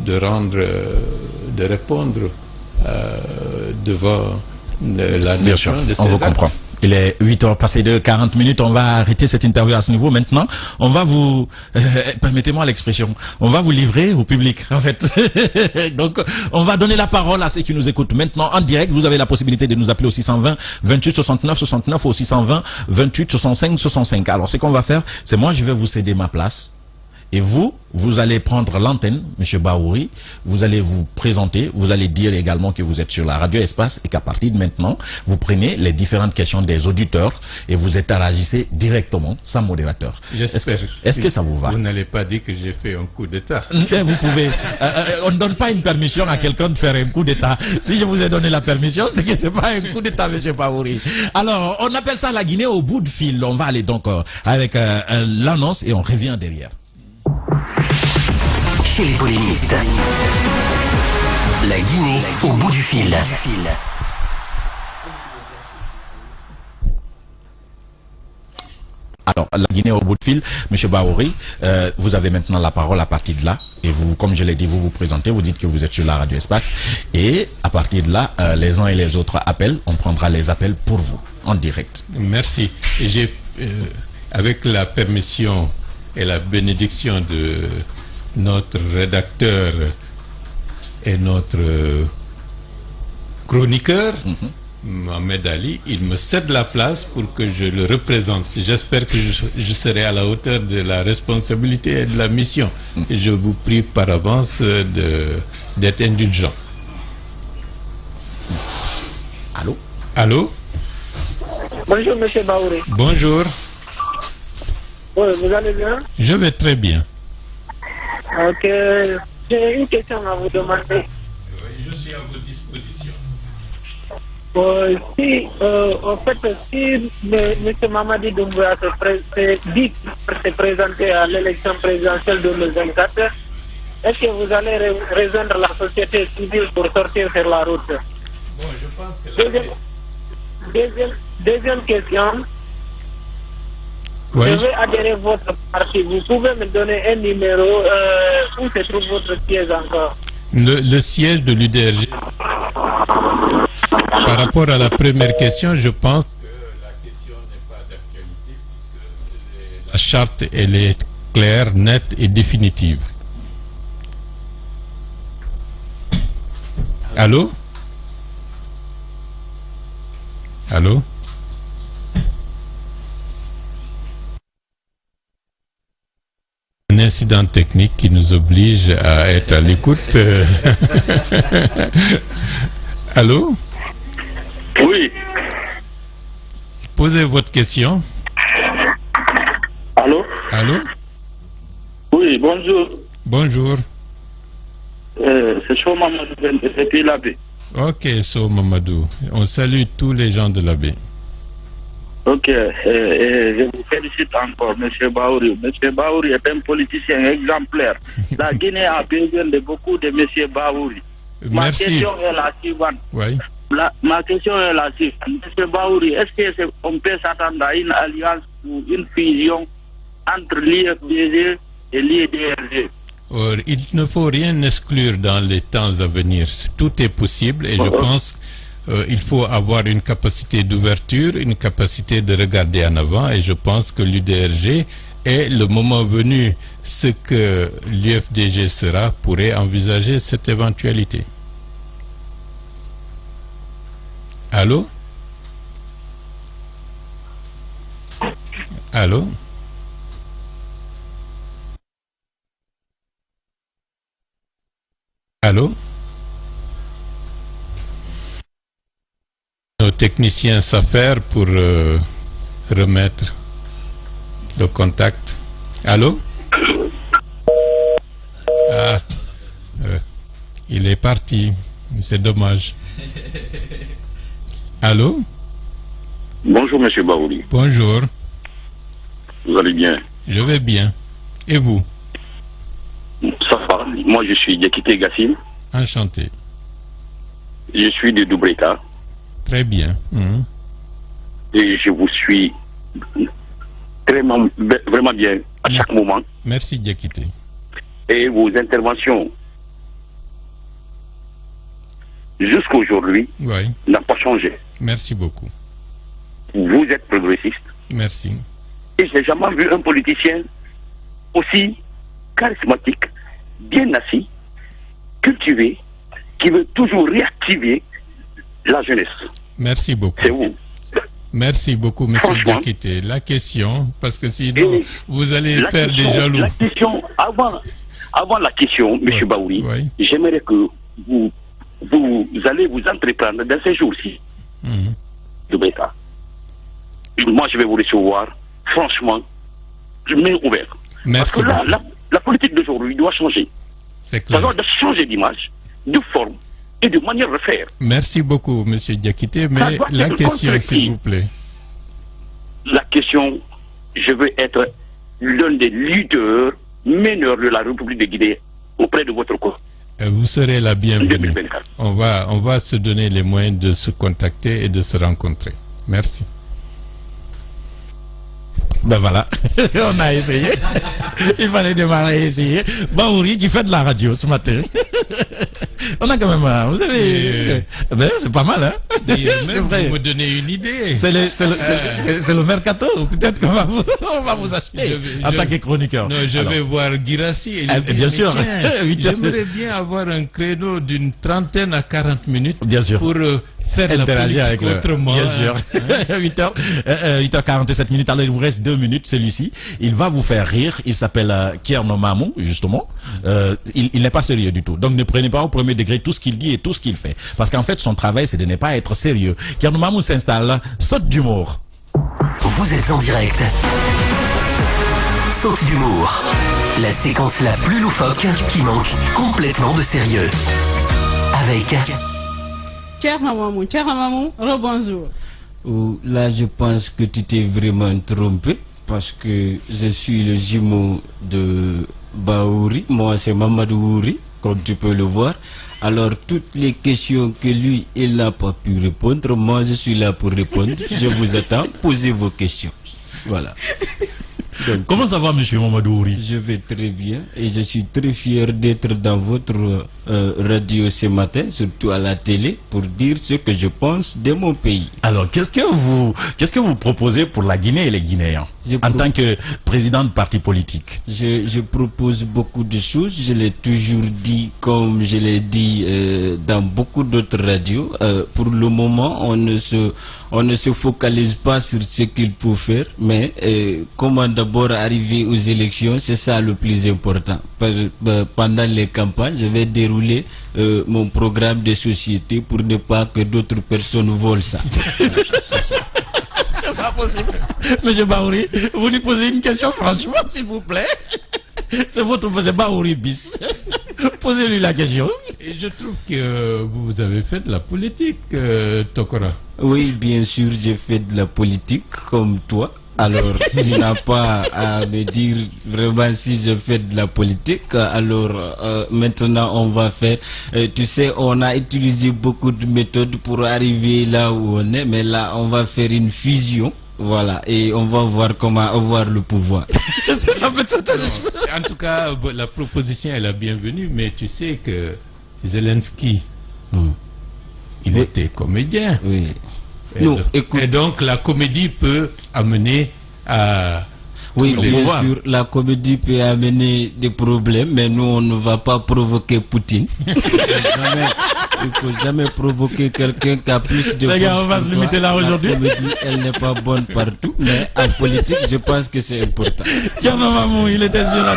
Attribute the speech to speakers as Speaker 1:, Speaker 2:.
Speaker 1: de répondre devant la nation de
Speaker 2: on vous comprend. Il est 8h passé de 40 minutes. On va arrêter cette interview à ce niveau. Maintenant, on va vous, permettez-moi l'expression, on va vous livrer au public, en fait. Donc, on va donner la parole à ceux qui nous écoutent. Maintenant, en direct, vous avez la possibilité de nous appeler au 620 28 69 69 ou au 620 28 65 65. Alors, ce qu'on va faire, c'est moi, je vais vous céder ma place. Et vous allez prendre l'antenne, Monsieur Bahouri, vous allez vous présenter, vous allez dire également que vous êtes sur la radio Espace et qu'à partir de maintenant, vous prenez les différentes questions des auditeurs et vous interagissez directement, sans modérateur.
Speaker 1: J'espère.
Speaker 2: Est-ce que ça vous va?
Speaker 1: Vous n'allez pas dire que j'ai fait un coup d'État.
Speaker 2: Vous pouvez. On ne donne pas une permission à quelqu'un de faire un coup d'État. Si je vous ai donné la permission, c'est que c'est pas un coup d'État, Monsieur Bahouri. Alors, on appelle ça la Guinée au bout de fil. On va aller donc avec l'annonce et on revient derrière.
Speaker 3: Chez les polémistes, la Guinée au bout du fil.
Speaker 2: Alors, la Guinée au bout de fil, Monsieur Bahouri, vous avez maintenant la parole à partir de là. Et vous, comme je l'ai dit, vous vous présentez, vous dites que vous êtes sur la radio Espace. Et à partir de là, les uns et les autres appellent, on prendra les appels pour vous, en direct.
Speaker 1: Merci. Avec la permission et la bénédiction de notre rédacteur et notre chroniqueur, Mohamed Ali, il me cède la place pour que je le représente. J'espère que je serai à la hauteur de la responsabilité et de la mission. Et je vous prie par avance d'être indulgent.
Speaker 2: Allô?
Speaker 1: Allô?
Speaker 4: Bonjour, Monsieur Bahouri.
Speaker 1: Bonjour.
Speaker 4: Oui, vous allez bien?
Speaker 1: Je vais très bien.
Speaker 4: Ok. J'ai une question à vous demander.
Speaker 1: Oui, je suis à votre disposition.
Speaker 4: En fait, si M. Mamadi Doumbouya se présenter à l'élection présidentielle 2024, est-ce que vous allez rejoindre la société civile pour sortir sur la route?
Speaker 1: Bon, je pense que
Speaker 4: deuxième question.
Speaker 1: Oui.
Speaker 4: Je vais adhérer à votre parti. Vous pouvez me donner un numéro où se trouve votre siège encore?
Speaker 1: Le siège de l'UDRG. Par rapport à la première question, je pense que la question n'est pas d'actualité puisque la charte, elle est claire, nette et définitive. Allô? Allô? Un incident technique qui nous oblige à être à l'écoute. Allô?
Speaker 5: Oui.
Speaker 1: Posez votre question.
Speaker 5: Allô?
Speaker 1: Allô?
Speaker 5: Oui, bonjour.
Speaker 1: Bonjour.
Speaker 5: C'est Chaud Mamadou depuis la baie.
Speaker 1: Ok, So Mamadou. On salue tous les gens de la baie.
Speaker 5: Ok, je vous félicite encore, M. Bahouri. M. Bahouri est un politicien exemplaire. La Guinée a besoin de beaucoup de M. Bahouri. Ma
Speaker 1: Merci.
Speaker 5: question est la suivante.
Speaker 1: Oui.
Speaker 5: Ma question est la suivante. M. Bahouri, est-ce qu'on peut s'attendre à une alliance ou une fusion entre l'IFDG et l'IDRG?
Speaker 1: Or, il ne faut rien exclure dans les temps à venir. Tout est possible et je pense qu'il faut avoir une capacité d'ouverture, une capacité de regarder en avant et je pense que l'UDRG est le moment venu, ce que l'UFDG sera, pourrait envisager cette éventualité. Allô? Allô? Allô? Nos techniciens s'affairent pour remettre le contact. Allô? Ah, il est parti. C'est dommage. Allô?
Speaker 5: Bonjour, M. Bahouri.
Speaker 1: Bonjour.
Speaker 5: Vous allez bien?
Speaker 1: Je vais bien. Et vous?
Speaker 5: Ça va. Moi, je suis Diakité Gassine.
Speaker 1: Enchanté.
Speaker 5: Je suis de Doubreka.
Speaker 1: Très bien.
Speaker 5: Et je vous suis vraiment bien à chaque moment.
Speaker 1: Merci Diakité.
Speaker 5: Et vos interventions jusqu'à aujourd'hui,
Speaker 1: Oui.
Speaker 5: n'a pas changé.
Speaker 1: Merci beaucoup.
Speaker 5: Vous êtes progressiste.
Speaker 1: Merci.
Speaker 5: Et j'ai jamais vu un politicien aussi charismatique, bien assis, cultivé, qui veut toujours réactiver la jeunesse.
Speaker 1: Merci beaucoup.
Speaker 5: C'est vous.
Speaker 1: Merci beaucoup, M.
Speaker 5: Franchement.
Speaker 1: Diakité. La question, parce que sinon, vous allez faire des jaloux.
Speaker 5: La question, avant la question, M.
Speaker 1: Oui,
Speaker 5: Baouri,
Speaker 1: oui.
Speaker 5: j'aimerais que vous allez vous entreprendre dans ces jours-ci
Speaker 1: Mhm.
Speaker 5: de bêta. Moi, je vais vous recevoir, franchement, main ouverte.
Speaker 1: Merci
Speaker 5: Parce que là,
Speaker 1: beaucoup.
Speaker 5: la politique d'aujourd'hui doit changer.
Speaker 1: C'est
Speaker 5: Ça
Speaker 1: clair.
Speaker 5: doit changer d'image, de forme et de manière de faire.
Speaker 1: Merci beaucoup, M. Diakité.
Speaker 5: Ça
Speaker 1: Mais
Speaker 5: doit
Speaker 1: la
Speaker 5: être
Speaker 1: question,
Speaker 5: constructif.
Speaker 1: s'il vous plaît.
Speaker 5: La question, je veux être l'un des leaders meneurs de la République de Guinée auprès de votre corps.
Speaker 1: Vous serez la
Speaker 5: En
Speaker 1: bienvenue.
Speaker 5: 2024.
Speaker 1: On va se donner les moyens de se contacter et de se rencontrer. Merci.
Speaker 2: Ben voilà, on a essayé. Il fallait démarrer et essayer. Baouri qui fait de la radio ce matin. On a quand même, vous savez, ben, c'est pas mal, hein.
Speaker 1: D'ailleurs,
Speaker 2: C'est
Speaker 1: même,
Speaker 2: vrai.
Speaker 1: vous me donnez une idée.
Speaker 2: C'est le mercato. Peut-être qu'on va on va vous acheter en tant que chroniqueur.
Speaker 1: Non, je vais voir Guirassi. Et lui dire,
Speaker 2: bien
Speaker 1: mais
Speaker 2: sûr.
Speaker 1: tiens,
Speaker 2: 8 heures.
Speaker 1: j'aimerais bien avoir un créneau d'une 30 à 40 minutes
Speaker 2: Bien sûr.
Speaker 1: pour faire la
Speaker 2: Interagir avec
Speaker 1: politique
Speaker 2: le...
Speaker 1: autrement.
Speaker 2: Bien sûr. 8h47 minutes. Alors, il vous reste 2 minutes, celui-ci. Il va vous faire rire. Il s'appelle Thierno Mamou, justement. Il n'est pas sérieux du tout. Donc, ne prenez pas au premier degré tout ce qu'il dit et tout ce qu'il fait. Parce qu'en fait, son travail, c'est de ne pas être sérieux. Thierno Mamou s'installe. Saute d'humour.
Speaker 3: Vous êtes en direct. Saute d'humour. La séquence la plus loufoque qui manque complètement de sérieux. Avec
Speaker 6: Thierno Mamou, rebonjour.
Speaker 7: Là, je pense que tu t'es vraiment trompé parce que je suis le jumeau de Baouri. Moi, c'est Mamadou Ouri, comme tu peux le voir. Alors, toutes les questions que lui, il n'a pas pu répondre, moi, je suis là pour répondre. Je vous attends. Posez vos questions. Voilà. Donc,
Speaker 2: Comment ça va, monsieur Mamadou Ouri?
Speaker 7: je vais très bien et je suis très fier d'être dans votre radio ce matin, surtout à la télé, pour dire ce que je pense de mon pays.
Speaker 2: Alors, qu'est-ce que vous proposez pour la Guinée et les Guinéens en tant que président de parti politique?
Speaker 7: Je propose beaucoup de choses, je l'ai toujours dit, comme je l'ai dit dans beaucoup d'autres radios. Pour le moment, on ne se focalise pas sur ce qu'il faut faire, mais comment d'abord arriver aux élections, c'est ça le plus important. Parce que, pendant les campagnes, je vais dérouler mon programme de société pour ne pas que d'autres personnes volent ça.
Speaker 2: C'est pas possible. Monsieur Baouri, vous lui posez une question franchement, s'il vous plaît. C'est Baouri bis. Posez-lui la question.
Speaker 1: Et je trouve que vous avez fait de la politique, Tokora.
Speaker 7: Oui, bien sûr, j'ai fait de la politique comme toi. Alors, tu n'as pas à me dire vraiment si je fais de la politique. Alors, maintenant, on va faire... tu sais, on a utilisé beaucoup de méthodes pour arriver là où on est. Mais là, on va faire une fusion. Voilà. Et on va voir comment avoir le pouvoir.
Speaker 1: En tout cas, la proposition est la bienvenue, mais tu sais que Zelensky, il était comédien.
Speaker 7: Oui.
Speaker 1: Et, et donc la comédie peut amener à...
Speaker 7: Oui, bien sûr, la comédie peut amener des problèmes, mais nous, on ne va pas provoquer Poutine. Il ne faut jamais provoquer quelqu'un qui a plus de...
Speaker 2: Les gars, on va se limiter là aujourd'hui.
Speaker 7: La comédie, elle n'est pas bonne partout, mais en politique, je pense que c'est important.
Speaker 2: Thierno Mamou, il était sur la